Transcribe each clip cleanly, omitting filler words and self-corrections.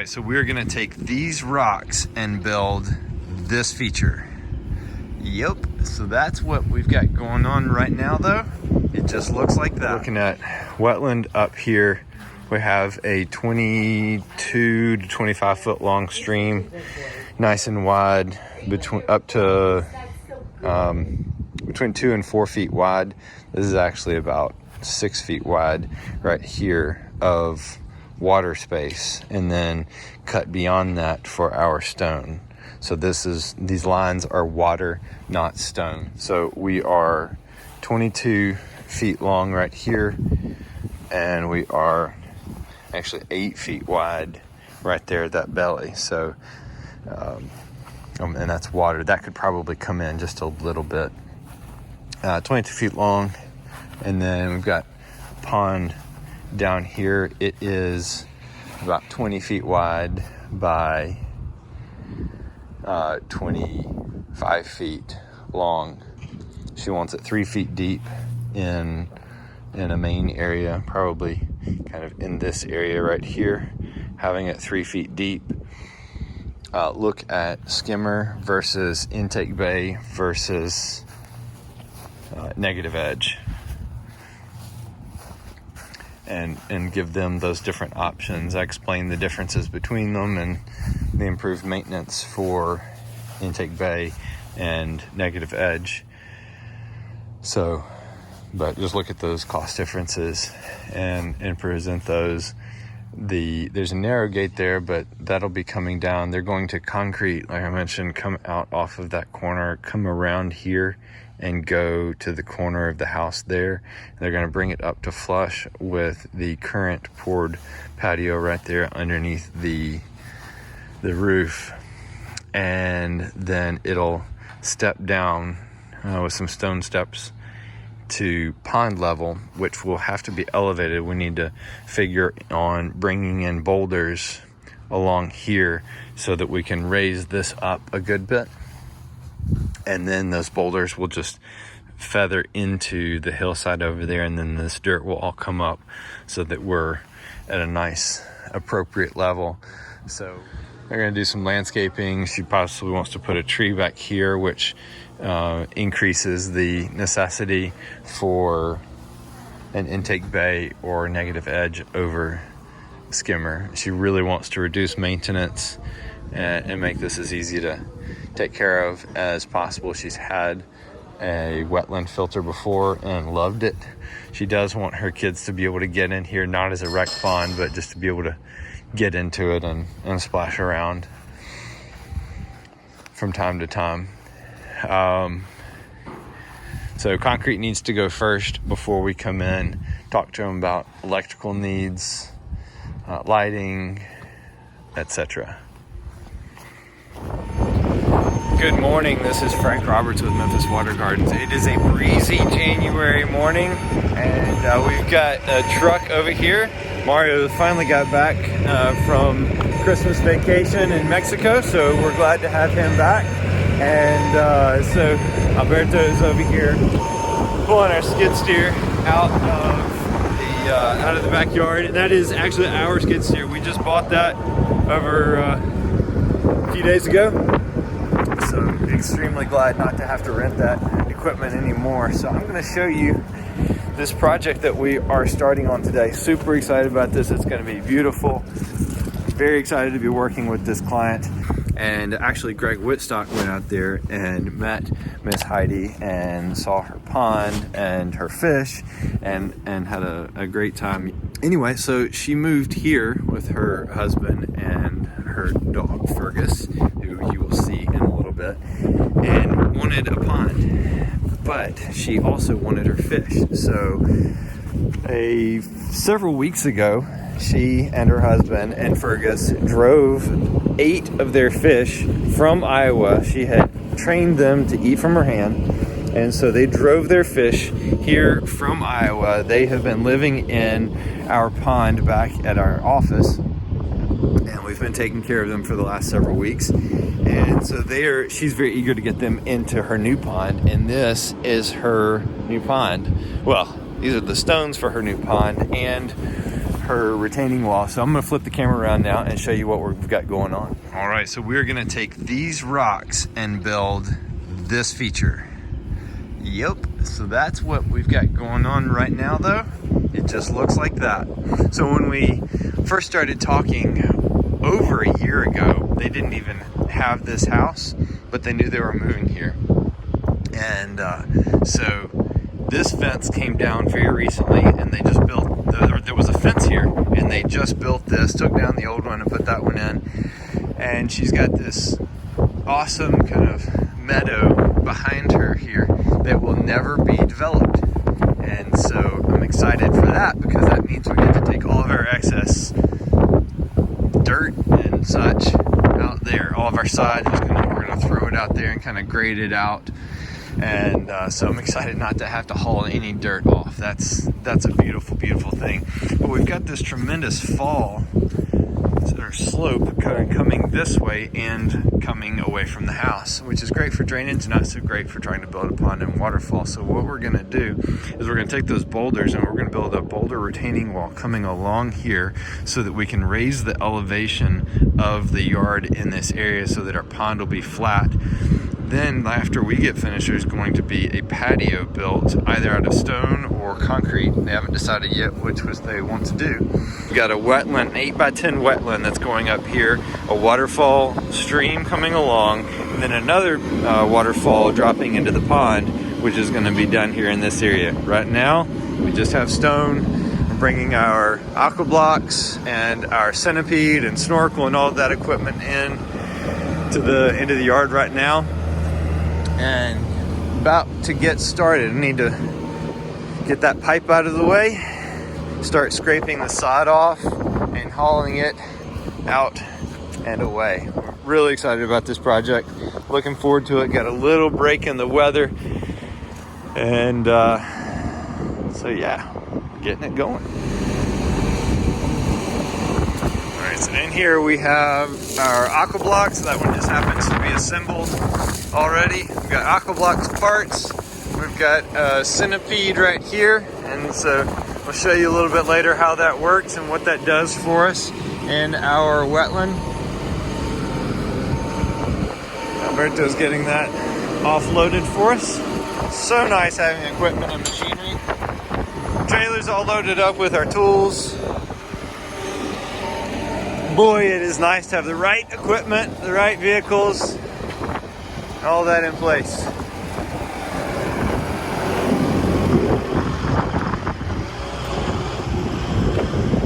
right, so we're gonna take these rocks and build this feature. Yep, so that's what we've got going on right now though. It just looks like that. Looking at wetland up here, we have a 22 to 25 foot long stream, nice and wide, between 2 and 4 feet wide. This is actually about 6 feet wide right here of water space, and then cut beyond that for our stone. So these lines are water, not stone. So we are 22 feet long right here, and we are actually 8 feet wide right there at that belly. So and that's water that could probably come in just a little bit. 22 feet long, and then we've got a pond down here. It is about 20 feet wide by 25 feet long. She wants it 3 feet deep in a main area, probably kind of in this area right here, having it 3 feet deep. Look at skimmer versus intake bay versus negative edge, and give them those different options. I explain the differences between them and the improved maintenance for intake bay and negative edge. So, but just look at those cost differences and present those. There's a narrow gate there, but that'll be coming down. They're going to concrete, like I mentioned, come out off of that corner, come around here and go to the corner of the house there. They're going to bring it up to flush with the current poured patio right there underneath the roof, and then it'll step down with some stone steps to pond level, which will have to be elevated. We need to figure on bringing in boulders along here so that we can raise this up a good bit, and then those boulders will just feather into the hillside over there, and then this dirt will all come up so that we're at a nice appropriate level. So they're going to do some landscaping. She possibly wants to put a tree back here, which increases the necessity for an intake bay or negative edge over skimmer. She really wants to reduce maintenance and make this as easy to take care of as possible. She's had a wetland filter before and loved it. She does want her kids to be able to get in here, not as a rec pond, but just to be able to get into it and splash around from time to time. So concrete needs to go first before we come in, talk to them about electrical needs, lighting, etc. Good morning, this is Frank Roberts with Memphis Water Gardens. It is a breezy January morning, and we've got a truck over here. Mario finally got back from Christmas vacation in Mexico, so we're glad to have him back. And so Alberto is over here pulling our skid steer out of the backyard, and that is actually our skid steer. We just bought that over a few days ago, so extremely glad not to have to rent that equipment anymore. So I'm going to show you this project that we are starting on today. Super excited about this. It's going to be beautiful. Very excited to be working with this client. And actually Greg Whitstock went out there and met Miss Heidi and saw her pond and her fish and had a great time. Anyway, so she moved here with her husband and her dog Fergus, who you will see in a little bit, and wanted a pond, but she also wanted her fish. So several weeks ago, she and her husband and Fergus drove 8 of their fish from Iowa. She had trained them to eat from her hand, and so they drove their fish here from Iowa. They have been living in our pond back at our office, and we've been taking care of them for the last several weeks. And so she's very eager to get them into her new pond, and this is her new pond. Well, these are the stones for her new pond, and her retaining wall. So I'm gonna flip the camera around now and show you what we've got going on. All right, so we're gonna take these rocks and build this feature. Yep, so that's what we've got going on right now though. It just looks like that. So when we first started talking over a year ago, they didn't even have this house, but they knew they were moving here. And so this fence came down very recently, and they just built, there was a fence here, and they just built this, took down the old one and put that one in. And she's got this awesome kind of meadow behind her here that will never be developed. And so I'm excited for that, because that means we get to take all of our excess dirt and such out there. All of our sod, we're gonna throw it out there and kind of grade it out. And so I'm excited not to have to haul any dirt off. That's a beautiful, beautiful thing. But we've got this tremendous fall or slope kind of coming this way and coming away from the house, which is great for drainage, not so great for trying to build a pond and waterfall. So what we're gonna do is we're gonna take those boulders and we're gonna build a boulder retaining wall coming along here so that we can raise the elevation of the yard in this area so that our pond will be flat. Then after we get finished, there's going to be a patio built either out of stone or concrete. They haven't decided yet which they want to do. We've got a wetland, an 8x10 wetland that's going up here, a waterfall stream coming along, and then another waterfall dropping into the pond, which is going to be done here in this area. Right now, we just have stone. We're bringing our aqua blocks and our centipede and snorkel and all of that equipment in to the end of the yard right now. And about to get started. I need to get that pipe out of the way, start scraping the sod off and hauling it out and away. Really excited about this project. Looking forward to it. Got a little break in the weather. And so yeah, getting it going. All right, so in here we have our aqua blocks. That one just happens to be assembled already. We've got aqua blocks parts. We've got a centipede right here, and so we'll show you a little bit later how that works and what that does for us in our wetland. Alberto's getting that offloaded for us. So nice having equipment and machinery. Trailer's all loaded up with our tools. Boy, it is nice to have the right equipment, the right vehicles, all that in place.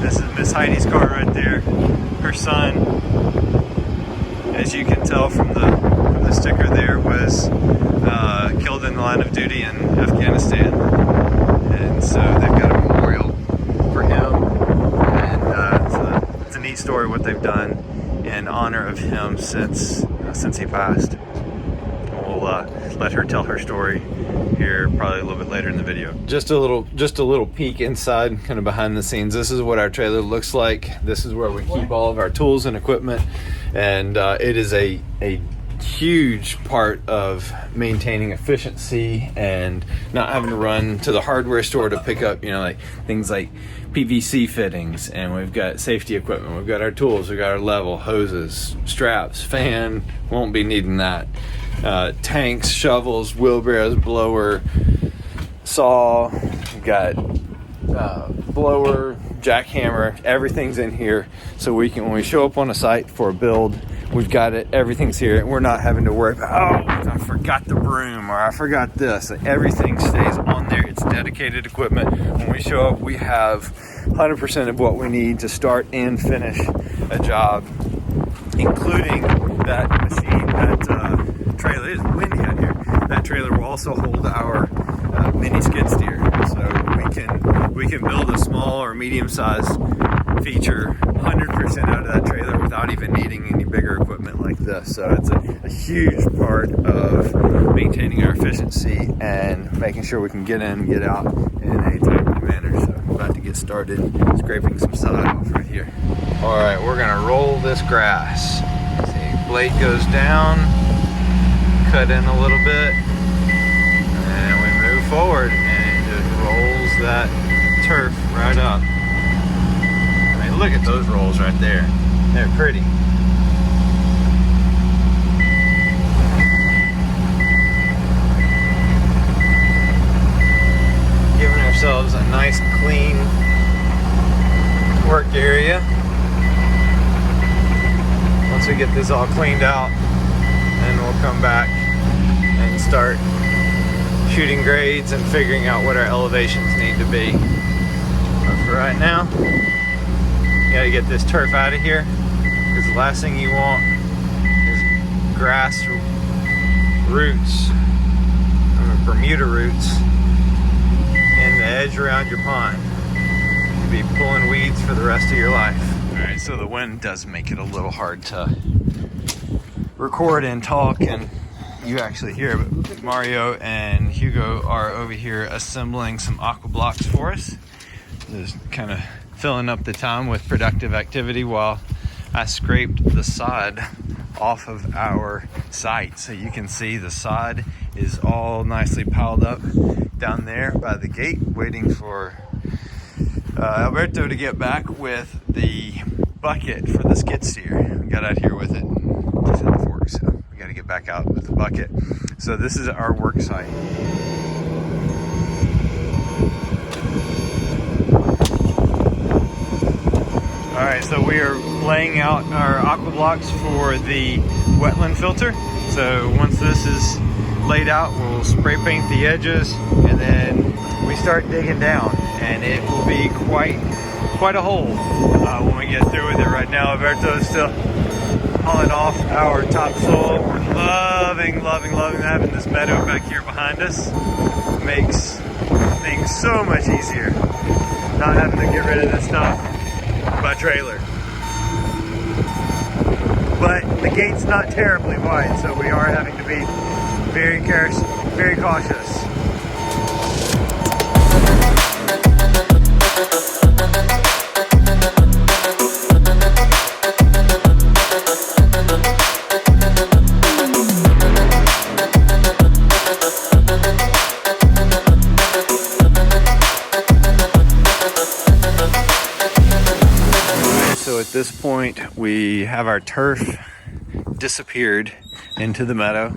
This is Miss Heidi's car right there. Her son, as you can tell from the sticker there, was killed in the line of duty in Afghanistan. And so they've got a memorial for him. And so it's a neat story what they've done in honor of him since he passed. We'll let her tell her story here probably a little bit later in the video. Just a little peek inside, kind of behind the scenes. This is what our trailer looks like. This is where we keep all of our tools and equipment, and it is a huge part of maintaining efficiency and not having to run to the hardware store to pick up, like things like PVC fittings. And we've got safety equipment. We've got our tools. We've got our level, hoses, straps, fan. Won't be needing that. Tanks, shovels, wheelbarrows, blower, saw. We've got blower, jackhammer. Everything's in here, so we can, when we show up on a site for a build, we've got it. Everything's here, and we're not having to worry about, oh, I forgot the broom or I forgot this. Everything stays on there. It's dedicated equipment. When we show up, we have 100% of what we need to start and finish a job, including that machine, that trailer. It's windy out here. That trailer will also hold our mini skid steer, so we can build a small or medium-sized feature 100% out of that trailer without even needing any bigger equipment like this. So it's a huge part of maintaining our efficiency and making sure we can get in and get out in a timely manner. So I'm about to get started scraping some sod off right here. All right, we're gonna roll this grass. See, blade goes down, cut in a little bit, and we move forward, and it just rolls that turf right up. Look at those rolls right there. They're pretty. Giving ourselves a nice clean work area. Once we get this all cleaned out, then we'll come back and start shooting grades and figuring out what our elevations need to be. But for right now, you gotta get this turf out of here, because the last thing you want is grass roots, Bermuda roots, in the edge around your pond. You'll be pulling weeds for the rest of your life. Alright, so the wind does make it a little hard to record and talk and you actually hear, but Mario and Hugo are over here assembling some aqua blocks for us. Just kind of filling up the time with productive activity while I scraped the sod off of our site. So you can see the sod is all nicely piled up down there by the gate, waiting for Alberto to get back with the bucket for the skid steer. We got out here with it, just in the fork, so we got to get back out with the bucket. So this is our work site. All right, so we are laying out our aqua blocks for the wetland filter. So once this is laid out, we'll spray paint the edges, and then we start digging down, and it will be quite a hole when we get through with it. Right now, Alberto is still hauling off our topsoil. We're loving having this meadow back here behind us. Makes things so much easier, not having to get rid of this stuff by trailer. But the gate's not terribly wide, so we are having to be very cautious. So at this point, we have our turf disappeared into the meadow,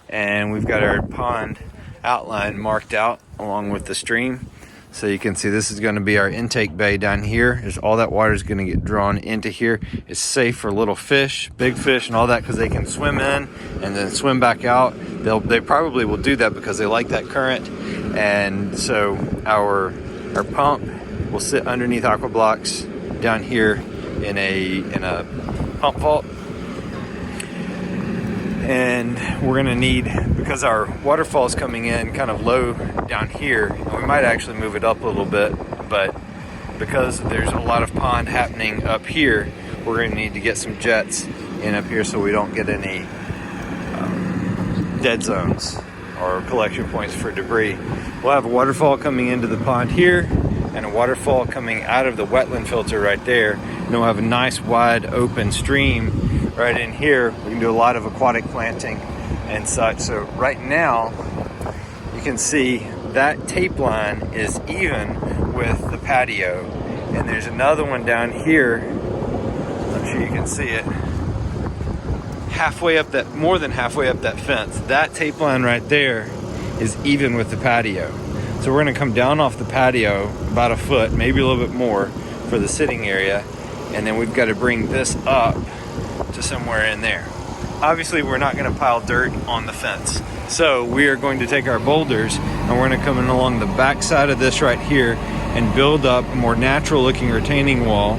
and we've got our pond outline marked out along with the stream. So you can see this is going to be our intake bay down here. There's all that water is going to get drawn into here. It's safe for little fish, big fish, and all that, because they can swim in and then swim back out. They probably will do that because they like that current. And so our pump will sit underneath aqua blocks down here in a pump vault. And we're gonna need, because our waterfall is coming in kind of low down here, and we might actually move it up a little bit, but because there's a lot of pond happening up here, we're gonna need to get some jets in up here so we don't get any dead zones or collection points for debris. We'll have a waterfall coming into the pond here and a waterfall coming out of the wetland filter right there. And we'll have a nice wide open stream right in here. We can do a lot of aquatic planting and such. So right now, you can see that tape line is even with the patio. And there's another one down here. I'm sure you can see it. Halfway up that, more than halfway up that fence. That tape line right there is even with the patio. So we're gonna come down off the patio about a foot, maybe a little bit more for the sitting area. And then we've got to bring this up to somewhere in there. Obviously, we're not gonna pile dirt on the fence. So we are going to take our boulders and we're gonna come in along the back side of this right here and build up a more natural looking retaining wall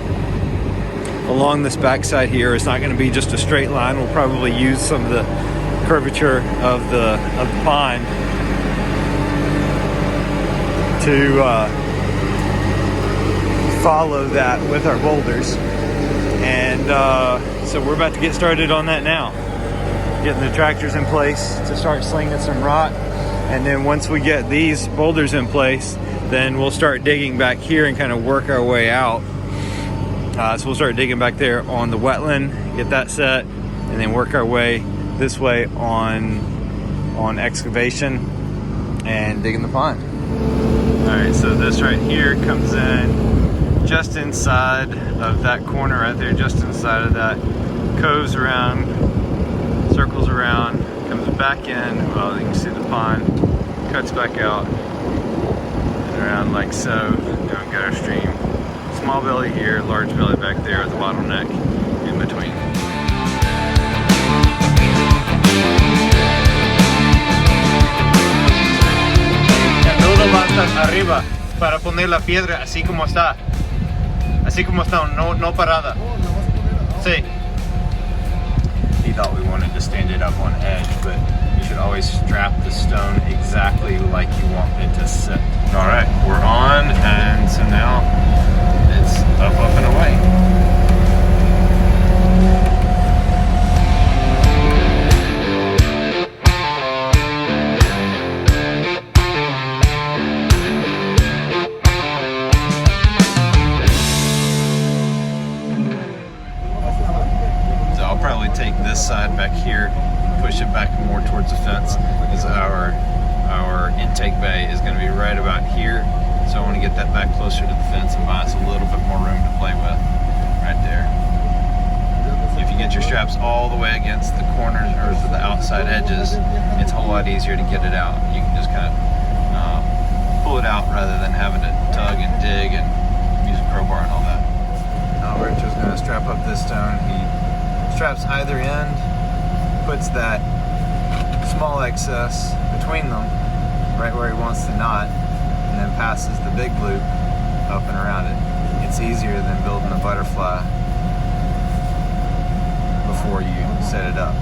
along this back side here. It's not gonna be just a straight line. We'll probably use some of the curvature of the pond to follow that with our boulders. And so we're about to get started on that now. Getting the tractors in place to start slinging some rock. And then once we get these boulders in place, then we'll start digging back here and kind of work our way out. So we'll start digging back there on the wetland, get that set, and then work our way this way on excavation and digging the pond. All right, so this right here comes in just inside of that corner right there, just inside of that, coves around, circles around, comes back in. Well, you can see the pond, cuts back out and around like so. Then we got our stream. Small belly here, large belly back there with a bottleneck in between. Arriba para poner la piedra así como está, no parada. Sí. He thought we wanted to stand it up on edge, but you should always strap the stone exactly like you want it to sit. All right, we're on, and so now it's up and away. Take this side back here, push it back more towards the fence, as our intake bay is going to be right about here. So I want to get that back closer to the fence and buy us a little bit more room to play with right there. If you get your straps all the way against the corners or the outside edges, it's a whole lot easier to get it out. You can just kind of pull it out rather than having to tug and dig and use a crowbar and all that. Now Richard's going to strap up this stone. He straps either end, puts that small excess between them, right where he wants the knot, and then passes the big loop up and around it. It's easier than building a butterfly before you set it up.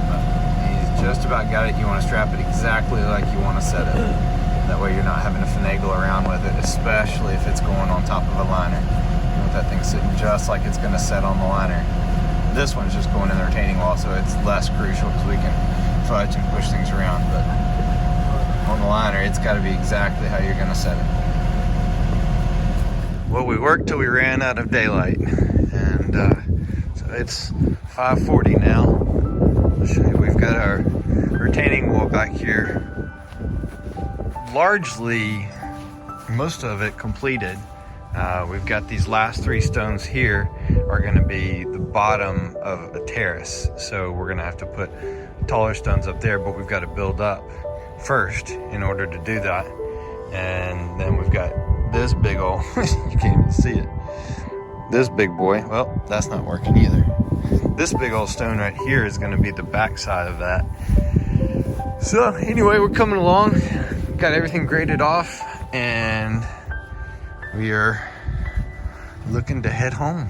But he's just about got it. You want to strap it exactly like you want to set it. That way you're not having to finagle around with it, especially if it's going on top of a liner. You want that thing sitting just like it's going to set on the liner. This one's just going in the retaining wall, so it's less crucial because we can fudge and push things around. But on the liner, it's got to be exactly how you're going to set it. Well, we worked till we ran out of daylight, and so it's 5:40 now. I'll show you, we've got our retaining wall back here. Largely, most of it completed. We've got these last 3 stones here are going to be the bottom of a terrace. So we're going to have to put taller stones up there, but we've got to build up first in order to do that. And then we've got this big old, you can't even see it. This big boy, well, that's not working either. This big old stone right here is going to be the back side of that. So anyway, we're coming along, got everything graded off, and we are looking to head home.